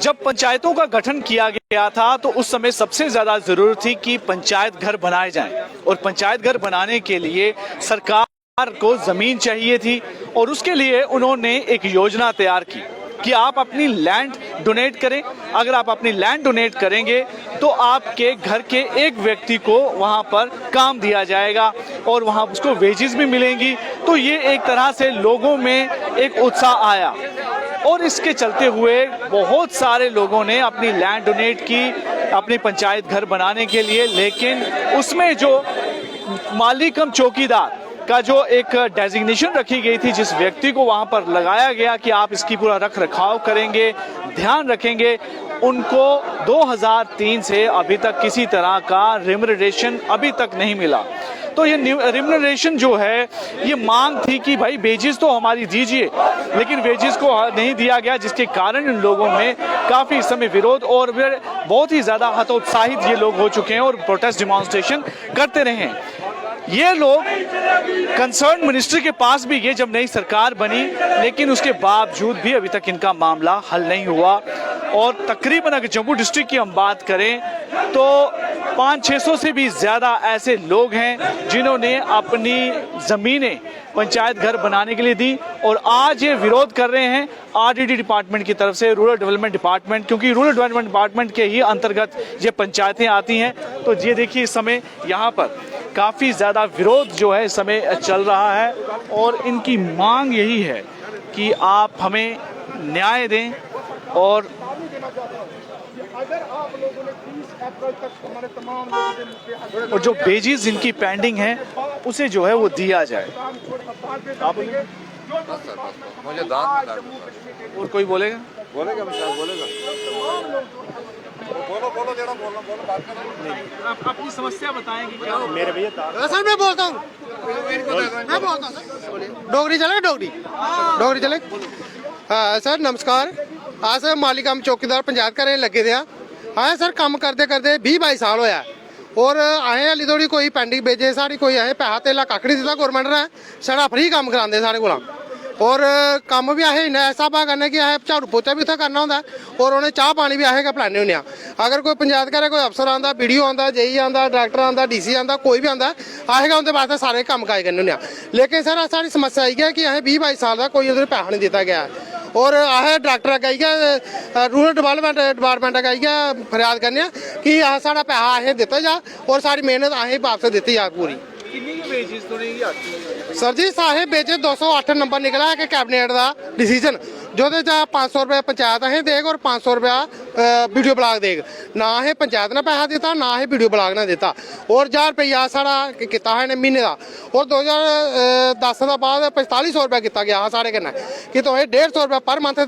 जब पंचायतों का गठन किया गया था तो उस समय सबसे ज्यादा जरूरत थी कि पंचायत घर बनाए जाएं और पंचायत घर बनाने के लिए सरकार को जमीन चाहिए थी और उसके लिए उन्होंने एक योजना तैयार की कि आप अपनी लैंड डोनेट करें। अगर आप अपनी लैंड डोनेट करेंगे तो आपके घर के एक व्यक्ति को वहां पर काम दिया जाएगा और वहां उसको वेजेस भी मिलेंगी। तो ये एक तरह से लोगों में एक उत्साह आया और इसके चलते हुए बहुत सारे लोगों ने अपनी लैंड डोनेट की अपनी पंचायत घर बनाने के लिए। लेकिन उसमें जो माली कम चौकीदार का जो एक डेजिग्नेशन रखी गई थी, जिस व्यक्ति को वहां पर लगाया गया कि आप इसकी पूरा रख रखाव करेंगे, ध्यान रखेंगे, उनको 2003 से अभी तक किसी तरह का रिम्यूनरेशन अभी तक नहीं मिला। तो ये रिम्यूनरेशन जो है, ये मांग थी कि भाई वेजेस तो हमारी दीजिए, लेकिन वेजेस को नहीं दिया गया, जिसके कारण इन लोगों में काफी इस समय विरोध और बहुत ही ज्यादा हतोत्साहित ये लोग हो चुके हैं और प्रोटेस्ट डिमॉन्स्ट्रेशन करते रहे हैं। ये लोग कंसर्न मिनिस्टर के पास भी गए जब नई सरकार बनी, लेकिन उसके बावजूद भी अभी तक इनका मामला हल नहीं हुआ। और तकरीबन अगर जम्मू डिस्ट्रिक्ट की हम बात करें तो 500-600 से भी ज्यादा ऐसे लोग हैं जिन्होंने अपनी जमीनें पंचायत घर बनाने के लिए दी और आज ये विरोध कर रहे हैं आरडीडी डिपार्टमेंट की तरफ से, रूरल डेवलपमेंट डिपार्टमेंट, क्योंकि रूरल डेवलपमेंट डिपार्टमेंट के ही अंतर्गत ये पंचायतें आती हैं। तो ये देखिए इस समय यहाँ पर काफी ज्यादा विरोध जो है इस समय चल रहा है और इनकी मांग यही है कि आप हमें न्याय दें और जो वेजेस इनकी पेंडिंग है उसे जो है वो दिया जाए। आप मुझे और कोई बोलेगा? बोलेगा बोलो जेड़ा बोलना बोलो, बात करो। आप अपनी समस्या बताएं कि क्या मेरे भैया सर मैं बोलता हूँ डोगरी चले डोगरी चले। हाँ सर नमस्कार। हाँ सर माली कम चौकीदार पंचायत घरें लगे दे। हाँ सर कम करते करते 20-22 साल होया और असें हाली थोड़ी कोई पेंडिंग भेजे साड़ी कोई असें पैसा तेला कक्ख नहीं दिता गौरमेंट ने, साढ़ा फ्री कम करांदे साढ़े कोला और कम भी असें इन्ना ऐसा पा करने कि असें झाड़ू पोचा भी उत्थें करना होंदा और उन्हें चाह पानी भी असें गै पिलाने होंदे आ। अगर कोई पंचायत घरें कोई अफसर आंदा, बीडीओ आंदा, जेई आंदा, डायरेक्टर आंदा, डीसी आंदा, कोई भी आंदा, असें गै उंदे वास्ते सारे कम काज करने होंदे आ। लेकिन सर साढ़ी समस्या इ'यै कि असें 20-22 साल दा कोई उधर पैसा नहीं दिता गया और असें डाक्टर अग्गें इ'यै रूरल डेवलपमेंट डिपार्टमेंट अग्गें इ'यै फरियाद करने कि साढ़ा पैसा असें दित्ता जा और सारी मेहनत असें वापस दित्ती जा पूरी। सर जी साढ़े बेचे 208 नंबर निकला है कि कैबिनेट का डिसीजन जो 500 रुपया पंचायत असें देग और 500 रुपया वीडियो ब्लॉक देग। ना असें पंचायत ने पैसा दिता ना असें वीडियो ब्लॉक ने दिता और 1000 रुपया साढ़ा किता है महीने का और 2010 का बाद 4500 रुपया किया गया साढ़े कन्नै कि तुसें 150 रुपया पर मंथ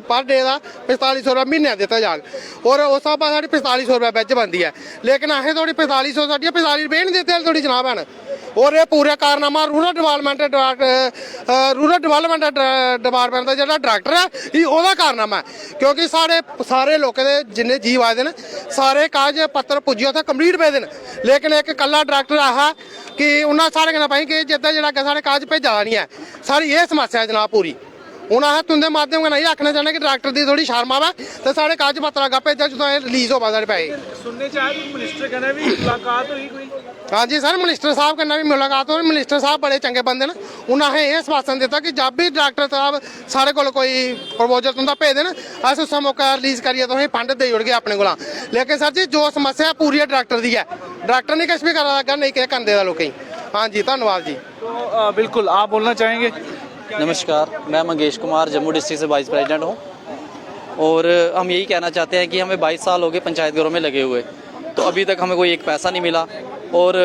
पर डे का 4500 रुपया महीने दिता जाग और उस बाद साढ़ी 4500 रुपया बिच बनती है। लेकिन असें थोड़ी 4500 साढ़ियां 45 रुपये नहीं दित्ते थोड़ी जनाब हैन और ये पूरा कारनामा रूरल डेवलपमेंट डिपार्टमेंट का जो डायरेक्टर है ओहदा कारनामा है, क्योंकि सारे लोगों के जिन्ने जीव आए हैं सारे कागज पत्र पुज्जे उत्थे कंप्लीट पे दे, लेकिन एक कल्ला डायरेक्टर आहा कि उन्हें साढ़े कन्नै भाई कि जिद्दां जेह्ड़ा अग्गें साढ़े कागज भेजा दा नहीं है। सारी ये समस्या है जनाब पूरी। हूँ अस तुंदे माध्यम कन्नै आखना चाहने कि डायरेक्टर की थोड़ी शर्म आवे तो साढ़े कागज पत्र अग्गें भेजा जो रिलीज होवा साढ़े पैसे। सुनने चाहिए मिनिस्टर कन्नै भी मुलाकात हुई कोई? हाँ जी सर मिनिस्टर साहब कन्नै भी मुलाकात हुई। मिनिस्टर साहब बड़े चंगे बंदे न, उन्हें असें ये आश्वासन दिता कि जब भी डायरेक्टर साहब साढ़े कोल कोई प्रपोजल तुंदा भेज देन अस उस मौका रिलीज करियै तुसें फंड देई ओड़गे अपने कोला। लेकिन सर जी जो समस्या पूरी डायरेक्टर दी है, डायरेक्टर नहीं किश भी करा लगा नहीं किश करन देदा लोकें। हाँ जी धन्यवाद जी। तो बिल्कुल आप बोलना चाहेंगे? नमस्कार, मैं मंगेश कुमार जम्मू डिस्ट्रिक्ट से वाइस प्रेसिडेंट हूँ और हम यही कहना चाहते हैं कि हमें 22 साल हो गए पंचायत घरों में लगे हुए, तो अभी तक हमें कोई एक पैसा नहीं मिला और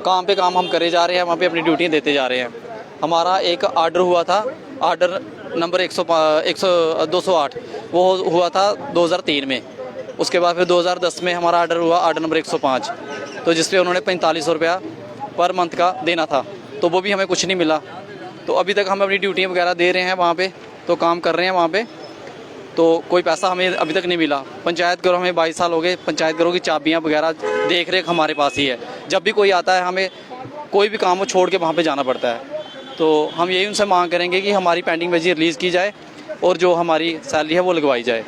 काम पे काम हम करे जा रहे हैं, वहाँ पे अपनी ड्यूटियाँ देते जा रहे हैं। हमारा एक आर्डर हुआ था, आर्डर नंबर 208 वो हुआ था 2003 में। उसके बाद फिर 2010 में हमारा आर्डर हुआ आर्डर नंबर 105, तो जिस पर उन्होंने 4500 रुपया पर मंथ का देना था, तो वो भी हमें कुछ नहीं मिला। तो अभी तक हम अपनी ड्यूटियाँ वगैरह दे रहे हैं वहाँ पे, तो काम कर रहे हैं वहाँ पे, तो कोई पैसा हमें अभी तक नहीं मिला। पंचायत घरों में 22 साल हो गए, पंचायत घरों की चाबियाँ वगैरह देख रेख हमारे पास ही है। जब भी कोई आता है हमें कोई भी काम हो छोड़ के वहाँ पे जाना पड़ता है। तो हम यही उनसे मांग करेंगे कि हमारी पेंडिंग वेजेस रिलीज़ की जाए और जो हमारी सैलरी है वो लगवाई जाए।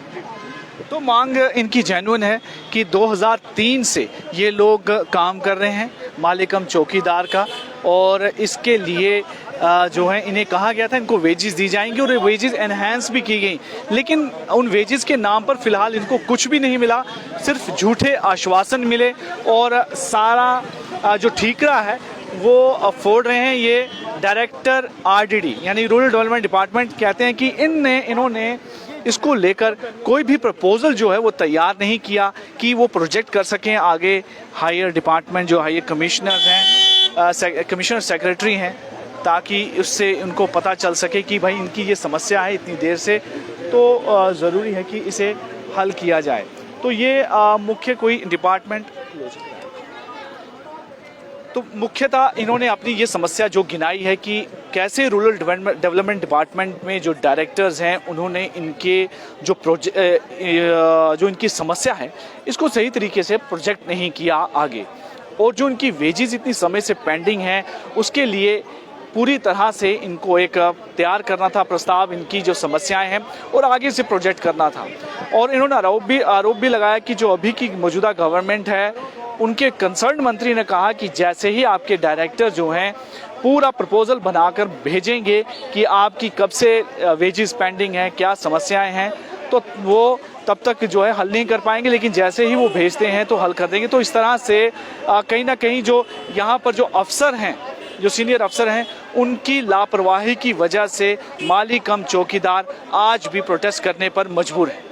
तो मांग इनकी जेन्युइन है कि 2003 से ये लोग काम कर रहे हैं माली कम चौकीदार का, और इसके लिए जो है इन्हें कहा गया था इनको वेजेस दी जाएंगी और वेजेस एनहांस भी की गई, लेकिन उन वेजेस के नाम पर फिलहाल इनको कुछ भी नहीं मिला, सिर्फ झूठे आश्वासन मिले और सारा जो ठीकरा है वो फोड़ रहे हैं ये डायरेक्टर आरडीडी यानी रूरल डेवलपमेंट डिपार्टमेंट। कहते हैं कि इन्होंने इसको लेकर कोई भी प्रपोजल जो है वो तैयार नहीं किया कि वो प्रोजेक्ट कर सकें आगे। हायर डिपार्टमेंट जो हायर कमिश्नर्स हैं, कमिश्नर सेक्रेटरी हैं, ताकि उससे उनको पता चल सके कि भाई इनकी ये समस्या है इतनी देर से, तो ज़रूरी है कि इसे हल किया जाए। तो ये मुख्य कोई डिपार्टमेंट, तो मुख्यतः इन्होंने अपनी ये समस्या जो गिनाई है कि कैसे रूरल डेवलपमेंट डिपार्टमेंट में जो डायरेक्टर्स हैं उन्होंने इनके जो इनकी समस्या है इसको सही तरीके से प्रोजेक्ट नहीं किया आगे, और जो इनकी वेजेस इतनी समय से पेंडिंग है उसके लिए पूरी तरह से इनको एक तैयार करना था प्रस्ताव, इनकी जो समस्याएं हैं, और आगे से प्रोजेक्ट करना था। और इन्होंने आरोप भी लगाया कि जो अभी की मौजूदा गवर्नमेंट है उनके कंसर्न मंत्री ने कहा कि जैसे ही आपके डायरेक्टर जो हैं पूरा प्रपोजल बनाकर भेजेंगे कि आपकी कब से वेजेस पेंडिंग है, क्या समस्याएं हैं, तो वो तब तक जो है हल नहीं कर पाएंगे, लेकिन जैसे ही वो भेजते हैं तो हल कर देंगे। तो इस तरह से कहीं ना कहीं जो यहाँ पर जो अफसर हैं, जो सीनियर अफसर हैं, उनकी लापरवाही की वजह से माली कम चौकीदार आज भी प्रोटेस्ट करने पर मजबूर हैं।